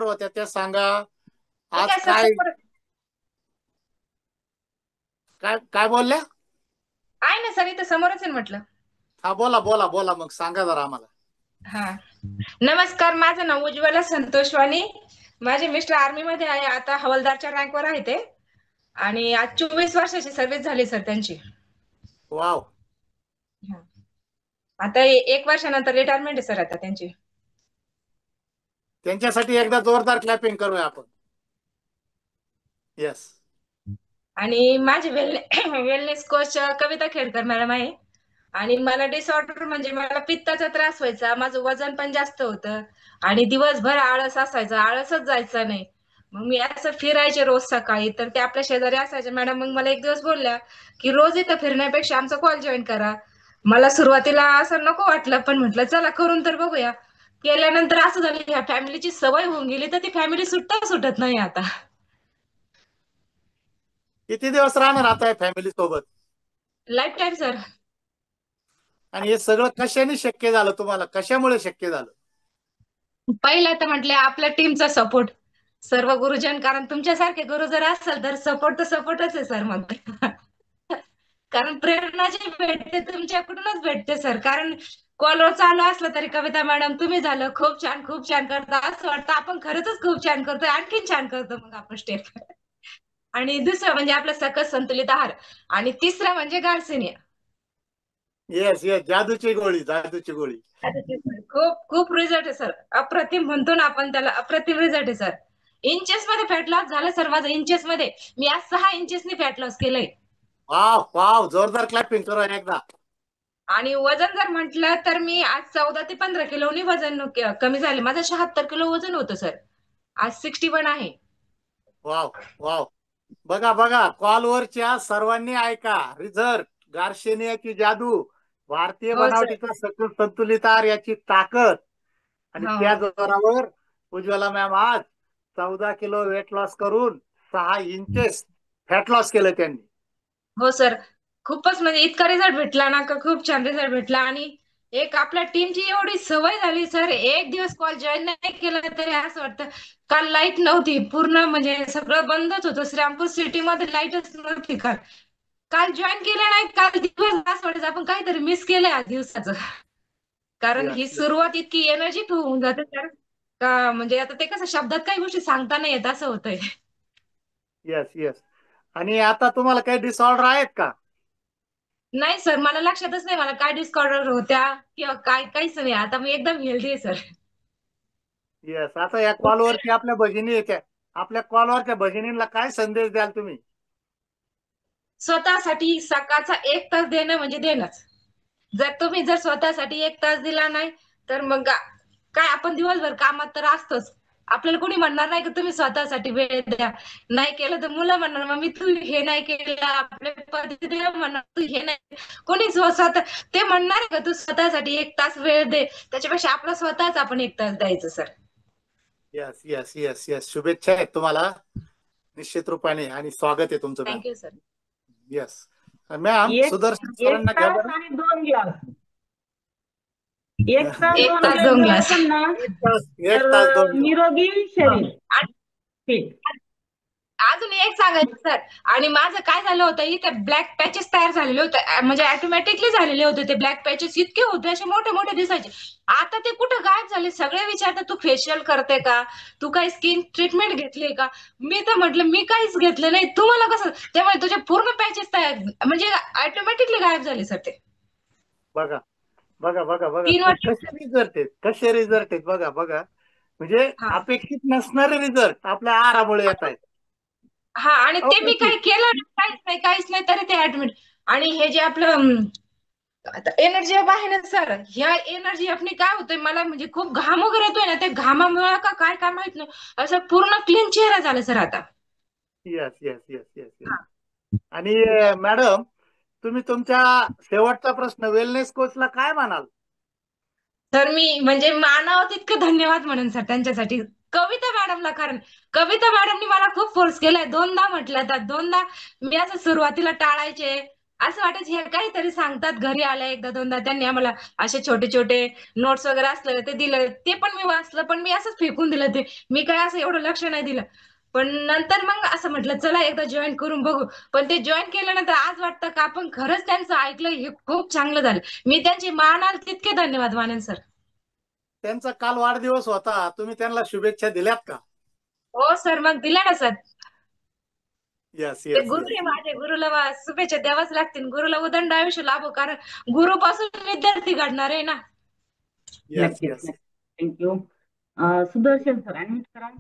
होत्या त्या सांगा. ठीक आज आहे सर, काय समोर काय काय बोलल्या? आहे ना सर, इथं समोरच आहे म्हटलं. हा, बोला बोला बोला, मग सांगा जरा आम्हाला. हा, नमस्कार. माझं नाव उज्ज्वला संतोष वाणी. माझे मिस्टर आर्मी मध्ये आहे, आता हवालदारच्या रँकवर आहे ते. आणि आज 24 वर्षाची सर्व्हिस झाली सर त्यांची. वाव. हा. आता 1 वर्षानंतर रिटायरमेंट आहे सर आता त्यांची. त्यांच्यासाठी एकदा जोरदार क्लॅपिंग करूया आपण. येस. आणि माझे वेलनेस कोच कविता खेडकर मॅडम आहे. आणि मला डिसऑर्डर म्हणजे मला पित्ताचा त्रास व्हायचा, माझं वजन पण जास्त होतं. आणि दिवसभर आळस असायचा, आळसच जायचा नाही. मग मी असं फिरायचे रोज सकाळी, तर ते आपल्या शेजारी असायचे मॅडम. मग मला एक दिवस बोलल्या की रोज इथं फिरण्यापेक्षा आमचा कॉल जॉईन करा. मला सुरुवातीला असं नको वाटलं, पण म्हटलं चला करून तर बघूया. केल्यानंतर असं झालं, ह्या फॅमिलीची सवय होऊन गेली, तर ती फॅमिली सुटत नाही आता. किती दिवस राहणार आता फॅमिली सोबत? Life time sir. आणि हे सगळं कशाने शक्य झालं तुम्हाला? कशामुळे शक्य झालं? पहिलं तर म्हटले आपल्या टीमचा सपोर्ट, सर्व गुरुजन. कारण तुमच्यासारखे गुरु जर असेल तर सपोर्ट तर सपोर्टच आहे सर मग. कारण प्रेरणा जी भेटते तुमच्याकडूनच भेटते सर. कारण कॉलवर चालू असलं तरी कविता मॅडम तुम्ही झालं खूप छान करता, असं वाटतं आपण खरंच खूप छान करतोय, आणखीन छान करतो मग आपण स्टेप. आणि दुसरं म्हणजे आपलं सकस संतुलित आहार. आणि तिसरं म्हणजे गार्सिनिया. येस येस, जादूची गोळी, जादूची गोळी. खूप खूप रिझल्ट आहे सर. अप्रतिम म्हणतो ना आपण त्याला, अप्रतिम रिझल्ट आहे सर. इंचेस मध्ये फॅट लॉस झालं सर माझं, इंचेस मध्ये. मी आज 6 इंचेसनी फॅट लॉस केलंय. वाव वाव, जोरदार क्लॅपिंग करूया एकदा. आणि वजन जर म्हटलं तर मी आज 14 ते 15 किलोनी वजन कमी झाले. माझं 76 किलो वजन होतं सर, आज 61 आहे. Wow wow. बघा बघा, कॉलवरच्या सर्वांनी ऐका रिझल्ट. गार्शेनियाची जादू, भारतीय हो सर. बनावटीचा सकस संतुलित आहार याची ताकद. आणि हो त्या जोरावर उज्ज्वला मॅम आज 14 किलो वेट लॉस करून 6 इंचेस फॅट लॉस केलं त्यांनी. हो सर. खूपच म्हणजे इतका रिझल्ट भेटला ना, का खूप छान रिझल्ट भेटला. आणि एक आपल्या टीमची एवढी सवय झाली सर, एक दिवस कॉल जॉईन नाही केला तरी असं वाटतं. काल लाईट नव्हती, पूर्ण म्हणजे सगळं बंदच होतं. श्रीरामपूर सिटी मध्ये लाईटच नव्हती काल. काल जॉईन केलं नाही, काल दिवस असं वाटायचं आपण काहीतरी मिस केलंय आज दिवसाचं. कारण ही यस यस सुरुवात इतकी एनर्जी होऊन जाते सर, का म्हणजे आता ते कसं शब्दात काही गोष्टी सांगता नाही येत, असं होतंय. Yes yes. आणि आता तुम्हाला काही डिसऑर्डर आहेत का? नाही सर, मला लक्षातच नाही मला काय डिस्कॉर्डर होत्या किंवा काय, काहीच नाही. आता मी एकदम हेल्दी आहे सर. येस. आता या कॉलवरती आपल्या भगिनी येत्या, आपल्या कॉलवरच्या भगिनींना काय संदेश द्याल तुम्ही? स्वतःसाठी सकाळचा 1 तास देणं म्हणजे देणंच. जर स्वतःसाठी 1 तास दिला नाही, तर मग काय आपण दिवसभर कामात तर असतोच. आपल्याला कोणी म्हणणार नाही की तुम्ही स्वतःसाठी वेळ द्या. नाही केलं तर मुलं म्हणणार मम्मी तू हे नाही केलं, आपले पती म्हणणार तू हे नाही. कोणी स्वतः ते म्हणणार का तू स्वतःसाठी 1 तास वेळ दे, त्याच्यापेक्षा आपला स्वतःच आपण 1 तास द्यायचं sir. Yes yes yes yes, शुभेच्छा आहेत तुम्हाला निश्चित रूपाने, आणि स्वागत आहे तुमचं ma'am. Thank you sir. Yes. Ma'am, एक सुदर्शन एक सरांना घ्या तास बरं. आणि 2 ग्लास. 1 तास एक 2 तास ग्लास दोन जर ग्लास असेल ना, एक तास, एक तर तास 2 ग्लास. निरोगी हो. शरीर. ठीक. अजून एक सांगायचं सर. आणि माझं काय झालं होतं, इथे ब्लॅक पॅचेस तयार झालेले होते, म्हणजे ऑटोमॅटिकली झालेले होते ते ब्लॅक पॅचेस. इतके होते, असे मोठे मोठे दिसायचे. आता ते कुठं गायब झाले. सगळे विचारतात तू फेशियल करते का, तू काही स्किन ट्रीटमेंट घेतली का. मी तर म्हटलं मी काहीच घेतलं नाही. तुम्हाला कसं, त्यामुळे तुझे पूर्ण पॅचेस तयार म्हणजे ऑटोमॅटिकली गायब झाले सर ते. बघा बघा बघा बघा, 3 वर्ष. कसे रिझल्ट आहेत, कसे रिझल्ट आहेत, बघा बघा. म्हणजे हा. अपेक्षित नसणारे रिझल्ट आपल्या आहारामुळे येत आहेत. हा, आणि ते मी अप्रतिम. काही केलं नाही, काहीच नाही तरी ते ऍडमिट. आणि हे जे आपलं आता एनर्जी अप आहे ना सर, ह्या एनर्जी अपने काय होतंय, मला म्हणजे खूप घाम वगैरे येतोय ना, त्या घामामुळे का काय काय माहित नाही, असं पूर्ण क्लीन चेहरा झाला सर आता. Yes yes yes yes yes. आणि मॅडम, तुम्ही तुमच्या शेवटचा प्रश्न वेलनेस कोचला काय म्हणाल? तर मी म्हणजे मानावं तितकं धन्यवाद म्हणून सर त्यांच्यासाठी, कविता मॅडमला. कारण कविता मॅडमनी मला खूप फोर्स केलाय. दोनदा म्हटलं तर दोनदा मी असं सुरुवातीला टाळायचे, असं वाटायचं हे काहीतरी सांगतात. घरी आल्या एकदा दोनदा त्यांनी आम्हाला असे छोटे छोटे नोट्स वगैरे असलं ते दिलं, ते पण मी वाचलं, पण मी असंच फेकून दिलं ते. मी काय असं एवढं लक्ष नाही दिलं. पण नंतर मग असं म्हटलं चला एकदा जॉईन करून बघू. पण ते जॉईन केल्यानंतर आज वाटतं का आपण खरंच त्यांचं ऐकलं, हे खूप चांगलं झालं. मी त्यांचे मानाल तितके धन्यवाद मानेन सर. त्यांचा काल वाढदिवस होता, तुम्ही त्यांना शुभेच्छा दिल्यात का? हो सर, मग दिल्या ना सर. येस ते येस गुरु येस आहे माझे, गुरुला शुभेच्छा द्यावाच लागतील. गुरुला उदंड आयुष्य लाभो, कारण गुरुपासून विद्यार्थी घडणार आहे ना. येस नक्कीच येस. नक्कीच. थँक्यू. सुदर्शन सर, अनम्यूट करा.